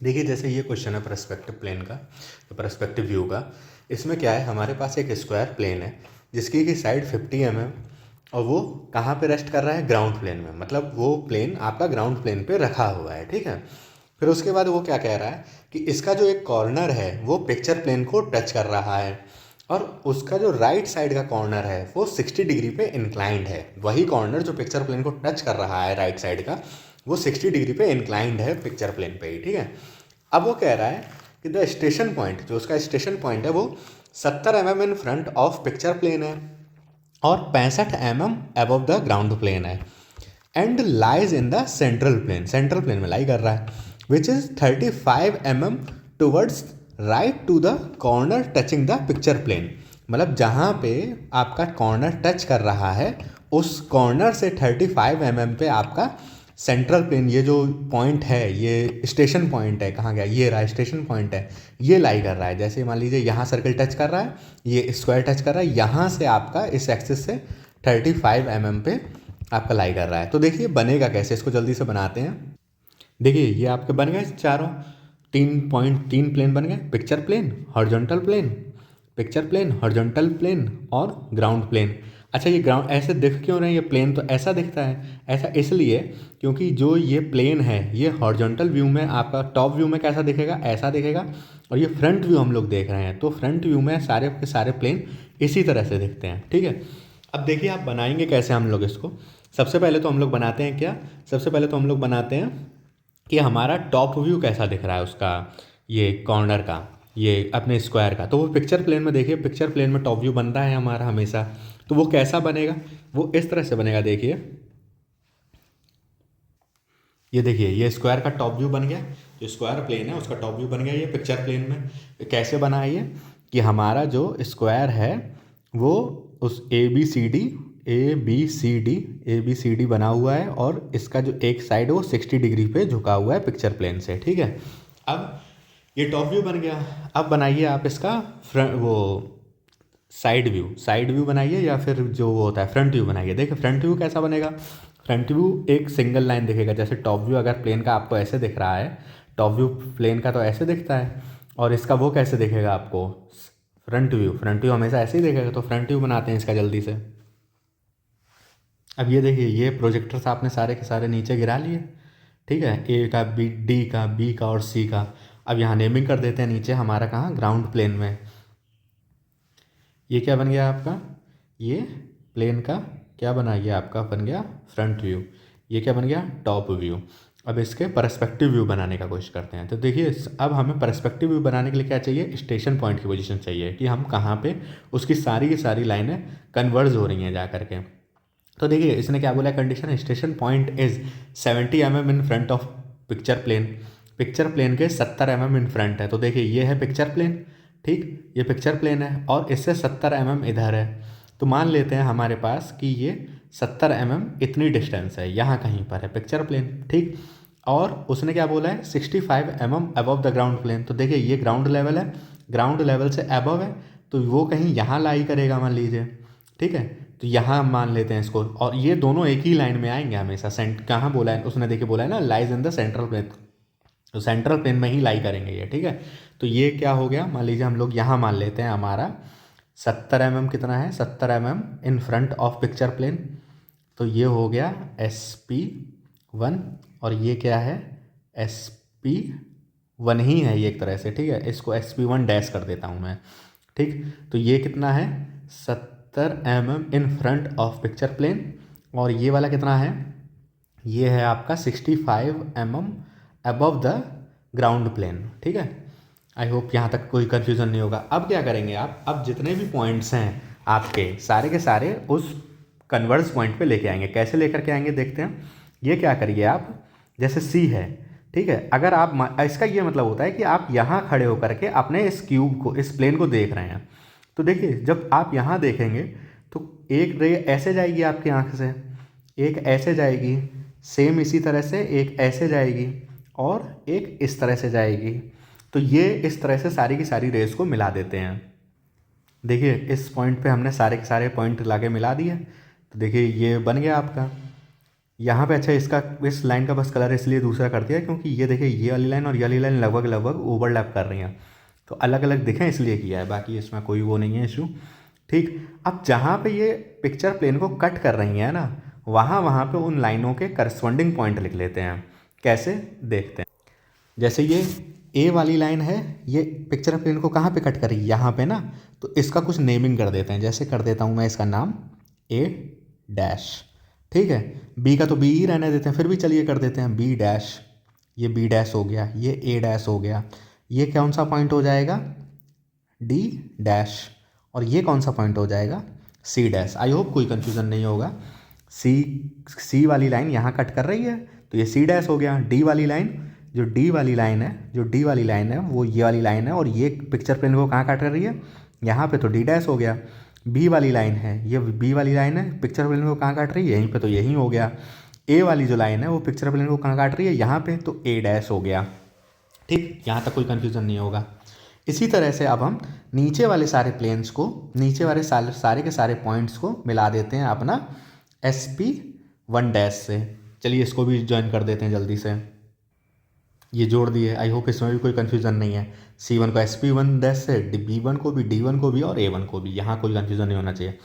देखिए जैसे ये क्वेश्चन है पर्सपेक्टिव प्लेन का, तो पर्सपेक्टिव व्यू का। इसमें क्या है, हमारे पास एक स्क्वायर प्लेन है जिसकी की साइड 50 mm, और वो कहाँ पे रेस्ट कर रहा है, ग्राउंड प्लेन में। मतलब वो प्लेन आपका ग्राउंड प्लेन पे रखा हुआ है, ठीक है। फिर उसके बाद वो क्या कह रहा है कि इसका जो एक कॉर्नर है वो पिक्चर प्लेन को टच कर रहा है, और उसका जो राइट साइड का कॉर्नर है वो 60 डिग्री पे इंक्लाइंड है। वही कॉर्नर जो पिक्चर प्लेन को टच कर रहा है राइट साइड का, वो 60 डिग्री पे इंक्लाइंड है पिक्चर प्लेन पे ही, ठीक है। अब वो कह रहा है कि द स्टेशन पॉइंट, जो उसका स्टेशन पॉइंट है वो 70 mm in front of picture plane है और 65 mm above the ground plane है, and lies in the central plane, central plane में लाई कर रहा है, which is 35 mm towards right to the corner touching the picture plane. मतलब जहाँ पे आपका कॉर्नर टच कर रहा है उस कॉर्नर से 35 mm पे आपका सेंट्रल प्लेन, ये जो पॉइंट है, ये स्टेशन पॉइंट है, कहाँ गया, ये रहा स्टेशन पॉइंट है, ये लाई कर रहा है। जैसे मान लीजिए यहाँ सर्कल टच कर रहा है, ये स्क्वायर टच कर रहा है, यहाँ से आपका इस एक्सिस से 35 mm पे आपका लाई कर रहा है। तो देखिए बनेगा कैसे, इसको जल्दी से बनाते हैं। देखिए ये आपके बन गए चारों, 3 प्लेन बन गए, picture plane, horizontal plane, picture plane, horizontal plane और ग्राउंड प्लेन। अच्छा ये ग्राउंड ऐसे दिख क्यों रहे हैं, ये प्लेन तो ऐसा दिखता है, ऐसा इसलिए क्योंकि जो ये प्लेन है ये हॉरिजॉन्टल व्यू में आपका टॉप व्यू में कैसा दिखेगा, ऐसा दिखेगा, और ये फ्रंट व्यू हम लोग देख रहे हैं तो फ्रंट व्यू में सारे के सारे प्लेन इसी तरह से दिखते हैं, ठीक है। अब देखिए आप बनाएंगे कैसे हम लोग इसको। सबसे पहले तो हम लोग बनाते हैं क्या, सबसे पहले तो हम लोग बनाते हैं कि हमारा टॉप व्यू कैसा दिख रहा है उसका, ये कॉर्नर का, ये अपने स्क्वायर का। तो वो पिक्चर प्लेन में, देखिए पिक्चर प्लेन में टॉप व्यू बनता है हमारा हमेशा। तो वो कैसा बनेगा, वो इस तरह से बनेगा। देखिए ये देखिए ये स्क्वायर का टॉप व्यू बन गया, जो स्क्वायर प्लेन है उसका टॉप व्यू बन गया ये पिक्चर प्लेन में। कैसे बना है ये कि हमारा जो स्क्वायर है वो उस ए बी सी डी बना हुआ है, और इसका जो एक साइड है वो 60 डिग्री पे झुका हुआ है पिक्चर प्लेन से, ठीक है। अब ये टॉप व्यू बन गया। अब बनाइए आप इसका फ्रंट वो साइड व्यू बनाइए, या फिर जो वो होता है फ्रंट व्यू बनाइए। देखिए फ्रंट व्यू कैसा बनेगा, फ्रंट व्यू एक सिंगल लाइन दिखेगा। जैसे टॉप व्यू अगर प्लेन का आपको ऐसे दिख रहा है, टॉप व्यू प्लेन का तो ऐसे दिखता है, और इसका वो कैसे दिखेगा आपको, फ्रंट व्यू हमेशा ऐसे ही दिखेगा। तो फ्रंट व्यू बनाते हैं इसका जल्दी से। अब ये देखिए ये प्रोजेक्टर्स आपने सारे के सारे नीचे गिरा लिए, ठीक है, ए का, बी, डी का, बी का और सी का। अब यहाँ नेमिंग कर देते हैं नीचे हमारा कहाँ, ग्राउंड प्लेन में। ये क्या बन गया आपका, ये प्लेन का क्या बना, ये आपका बन गया फ्रंट व्यू। ये क्या बन गया, टॉप व्यू। अब इसके परस्पेक्टिव व्यू बनाने का कोशिश करते हैं। तो देखिए अब हमें परस्पेक्टिव व्यू बनाने के लिए क्या चाहिए, स्टेशन पॉइंट की पोजीशन चाहिए कि हम कहाँ पे उसकी सारी की सारी लाइनें कन्वर्ज हो रही हैं जा करके। तो देखिए इसने क्या बोला, condition station point is 70 mm in front of picture plane, picture plane के 70 mm इन फ्रंट है। तो देखिए ये है पिक्चर प्लेन, ठीक, ये पिक्चर प्लेन है और इससे 70 mm इधर है। तो मान लेते हैं हमारे पास कि ये 70 mm इतनी डिस्टेंस है, यहाँ कहीं पर है पिक्चर प्लेन, ठीक। और उसने क्या बोला है, 65 mm above the ground plane. तो देखिए ये ग्राउंड लेवल है, ग्राउंड लेवल से अबव है, तो वो कहीं यहाँ लाई करेगा मान लीजिए, ठीक है। तो यहाँ मान लेते हैं इसको, और ये दोनों एक ही लाइन में आएंगे हमेशा। कहाँ बोला है उसने, देखिए बोला है ना, lies in the central plane, तो सेंट्रल प्लेन में ही लाई करेंगे ये, ठीक है। तो ये क्या हो गया, मान लीजिए हम लोग यहाँ मान लेते हैं हमारा 70 mm कितना है, 70 mm in front of picture plane. तो ये हो गया SP1, और ये क्या है, SP1 ही है ये एक तरह से, ठीक है। इसको SP1 डैश कर देता हूँ मैं, ठीक। तो ये कितना है, 70 mm in front of picture plane, और ये वाला कितना है, ये है आपका 65 mm above the ground plane, ठीक है। आई होप यहाँ तक कोई कन्फ्यूज़न नहीं होगा। अब क्या करेंगे आप, अब जितने भी पॉइंट्स हैं आपके सारे के सारे उस कन्वर्स पॉइंट पे लेके आएंगे। कैसे लेकर के आएंगे देखते हैं। ये क्या करिए आप, जैसे सी है, ठीक है, अगर आप, इसका ये मतलब होता है कि आप यहाँ खड़े होकर के अपने इस क्यूब को, इस प्लेन को देख रहे हैं। तो देखिए जब आप यहाँ देखेंगे तो एक रे ऐसे जाएगी आपकी आँख से, एक ऐसे जाएगी, सेम इसी तरह से एक ऐसे जाएगी, और एक इस तरह से जाएगी। तो ये इस तरह से सारी की सारी रेस को मिला देते हैं। देखिए इस पॉइंट पे हमने सारे के सारे पॉइंट लाके मिला दिए। तो देखिए ये बन गया आपका, यहाँ पे अच्छा इसका इस लाइन का बस कलर इसलिए दूसरा कर दिया क्योंकि ये देखिए ये वाली लाइन और ये वाली लाइन लगभग लगभग ओवरलैप कर रही हैं, तो अलग अलग दिखें इसलिए किया है, बाकी इसमें कोई वो नहीं है इशू। ठीक, अब जहाँ पे ये पिक्चर प्लेन को कट कर रही हैं ना, वहाँ वहाँ पे उन लाइनों के करस्पॉन्डिंग पॉइंट लिख लेते हैं। कैसे, देखते हैं। जैसे ये ए वाली लाइन है, ये पिक्चर प्लेन को कहाँ पे कट कर रही है, यहाँ पे ना, तो इसका कुछ नेमिंग कर देते हैं। जैसे कर देता हूँ मैं इसका नाम ए डैश, ठीक है। बी का तो बी ही रहने देते हैं, फिर भी चलिए कर देते हैं बी डैश। ये बी डैश हो गया, ये ए डैश हो गया, ये कौन सा पॉइंट हो जाएगा, डी डैश, और ये कौन सा पॉइंट हो जाएगा, सी डैश। आई होप कोई कन्फ्यूज़न नहीं होगा। सी वाली लाइन यहाँ कट कर रही है तो ये सी डैश हो गया। डी वाली लाइन, जो डी वाली लाइन है वो ये वाली लाइन है, और ये पिक्चर प्लेन को कहाँ काट कर रही है, यहाँ पे, तो डी डैश हो गया। बी वाली लाइन है, ये बी वाली लाइन है, पिक्चर प्लेन को कहाँ काट रही है, यहीं पे, तो यहीं हो गया। ए वाली जो लाइन है वो पिक्चर प्लेन को कहाँ काट रही है, यहाँ पे, तो ए डैश हो गया। ठीक, यहाँ तक कोई कन्फ्यूज़न नहीं होगा। इसी तरह से अब हम नीचे वाले सारे प्लेन्स को, नीचे वाले सारे के सारे पॉइंट्स को मिला देते हैं अपना SP1 डैश से। चलिए इसको भी ज्वाइन कर देते हैं जल्दी से। ये जोड़ दिए, आई होप इसमें भी कोई कन्फ्यूज़न नहीं है। C1 को SP1 डैश से, B1 को भी, D1 को भी और A1 को भी, यहाँ कोई कन्फ्यूज़न नहीं होना चाहिए।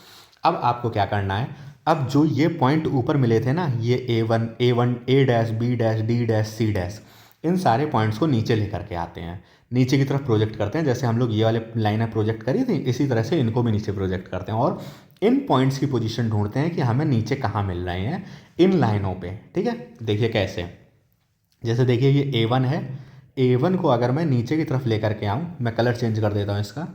अब आपको क्या करना है, अब जो ये पॉइंट ऊपर मिले थे ना, ये A1 A dash, B dash, D dash, C dash, इन सारे पॉइंट्स को नीचे लेकर के आते हैं, नीचे की तरफ प्रोजेक्ट करते हैं। जैसे हम लोग ये वाले लाइनें प्रोजेक्ट करी थी, इसी तरह से इनको भी नीचे प्रोजेक्ट करते हैं, और इन पॉइंट्स की पोजीशन ढूंढते हैं कि हमें नीचे कहाँ मिल रहे हैं इन लाइनों पे। ठीक है, देखिए कैसे। जैसे देखिए ये A1 है, A1 को अगर मैं नीचे की तरफ लेकर के आऊँ, मैं कलर चेंज कर देता हूँ इसका।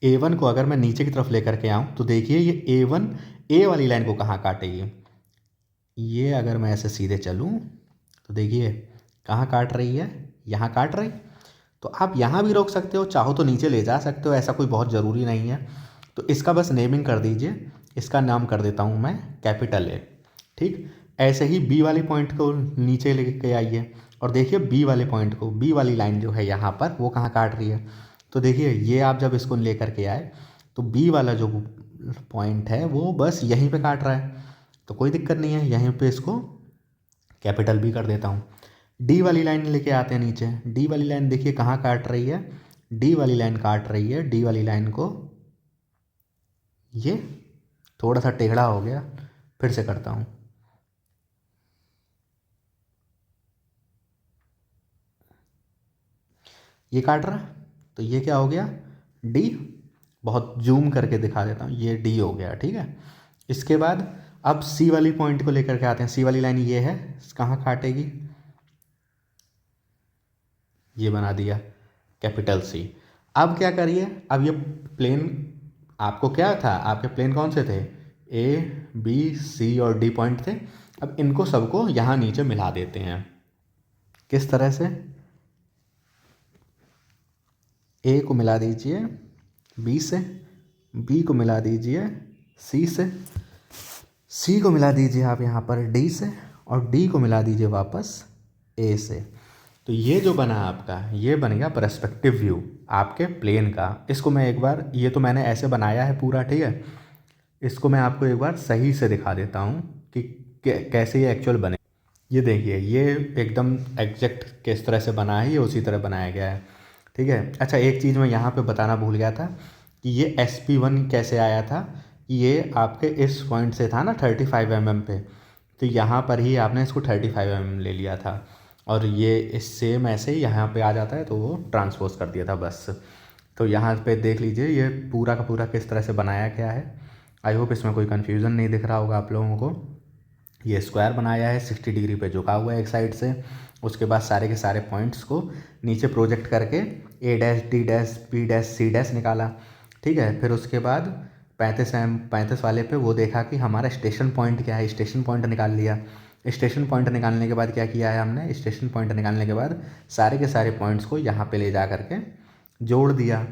A1 को अगर मैं नीचे की तरफ लेकर के आऊँ तो देखिए ये A1 A वाली लाइन को कहाँ काटेगी, ये अगर मैं ऐसे सीधे चलूँ तो देखिए कहाँ काट रही है, यहाँ काट रही। तो आप यहाँ भी रोक सकते हो, चाहो तो नीचे ले जा सकते हो, ऐसा कोई बहुत ज़रूरी नहीं है। तो इसका बस नेमिंग कर दीजिए, इसका नाम कर देता हूँ मैं कैपिटल A। ठीक, ऐसे ही बी वाली पॉइंट को नीचे लेके आइए, और देखिए बी वाले पॉइंट को, बी वाली लाइन जो है यहाँ पर, वो कहाँ काट रही है। तो देखिए ये आप जब इसको ले करके आए तो बी वाला जो पॉइंट है वो बस यहीं पे काट रहा है, तो कोई दिक्कत नहीं है, यहीं पे इसको कैपिटल B कर देता हूँ। डी वाली लाइन लेके आते हैं नीचे। डी वाली लाइन देखिए कहाँ काट रही है, डी वाली लाइन काट रही है डी वाली लाइन को, ये थोड़ा सा टेढ़ा हो गया, फिर से करता हूँ। ये काट रहा है, तो ये क्या हो गया, डी। बहुत जूम करके दिखा देता हूँ, ये डी हो गया। ठीक है, इसके बाद अब सी वाली पॉइंट को लेकर के आते हैं। सी वाली लाइन ये है, कहाँ काटेगी, ये बना दिया कैपिटल C। अब क्या करिए, अब ये प्लेन, आपको क्या था, आपके प्लेन कौन से थे, A B C और D पॉइंट थे। अब इनको सबको यहाँ नीचे मिला देते हैं। किस तरह से, A को मिला दीजिए B से, B को मिला दीजिए C से, C को मिला दीजिए आप यहाँ पर D से, और D को मिला दीजिए वापस A से। तो ये जो बना आपका, ये बन गया पर्सपेक्टिव व्यू आपके प्लेन का। इसको मैं एक बार, ये तो मैंने ऐसे बनाया है पूरा, ठीक है, इसको मैं आपको एक बार सही से दिखा देता हूँ कि कैसे ये एक्चुअल बने। ये देखिए, ये एकदम एग्जैक्ट किस तरह से बना है, ये उसी तरह बनाया गया है। ठीक है, अच्छा एक चीज़ मैं यहाँ पे बताना भूल गया था कि ये SP1 कैसे आया था। ये आपके इस पॉइंट से था ना 35 mm पे, तो यहाँ पर ही आपने इसको 35 mm ले लिया था, और ये इस सेम ऐसे ही यहाँ पे आ जाता है, तो वो ट्रांसपोज कर दिया था बस। तो यहाँ पे देख लीजिए ये पूरा का पूरा किस तरह से बनाया गया है। आई होप इसमें कोई कन्फ्यूज़न नहीं दिख रहा होगा आप लोगों को। ये स्क्वायर बनाया है, 60 डिग्री पे झुका हुआ है एक साइड से। उसके बाद सारे के सारे पॉइंट्स को नीचे प्रोजेक्ट करके A dash, D dash, B dash, C dash निकाला। ठीक है, फिर उसके बाद 35 वाले पे वो देखा कि हमारा स्टेशन पॉइंट क्या है, स्टेशन पॉइंट निकाल लिया। स्टेशन पॉइंट निकालने के बाद क्या किया है हमने, स्टेशन पॉइंट निकालने के बाद सारे के सारे पॉइंट्स को यहाँ पे ले जा करके जोड़ दिया।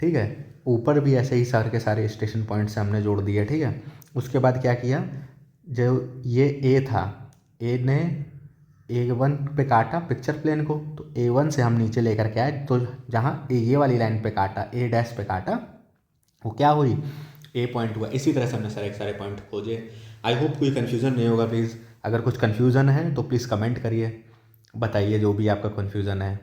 ठीक है, ऊपर भी ऐसे ही सारे के सारे स्टेशन पॉइंट्स से हमने जोड़ दिए। ठीक है, उसके बाद क्या किया, जो ये A था, A ने A1 पे काटा पिक्चर प्लेन को, तो A1 से हम नीचे लेकर के आए, तो जहाँ ये वाली लाइन पे काटा, A डैश पे काटा, वो क्या हुई, A पॉइंट हुआ। इसी तरह से हमने सारे के सारे पॉइंट खोजे। आई होप कोई कन्फ्यूज़न नहीं होगा प्लीज़। अगर कुछ कन्फ्यूज़न है तो प्लीज़ कमेंट करिए, बताइए जो भी आपका कन्फ्यूज़न है।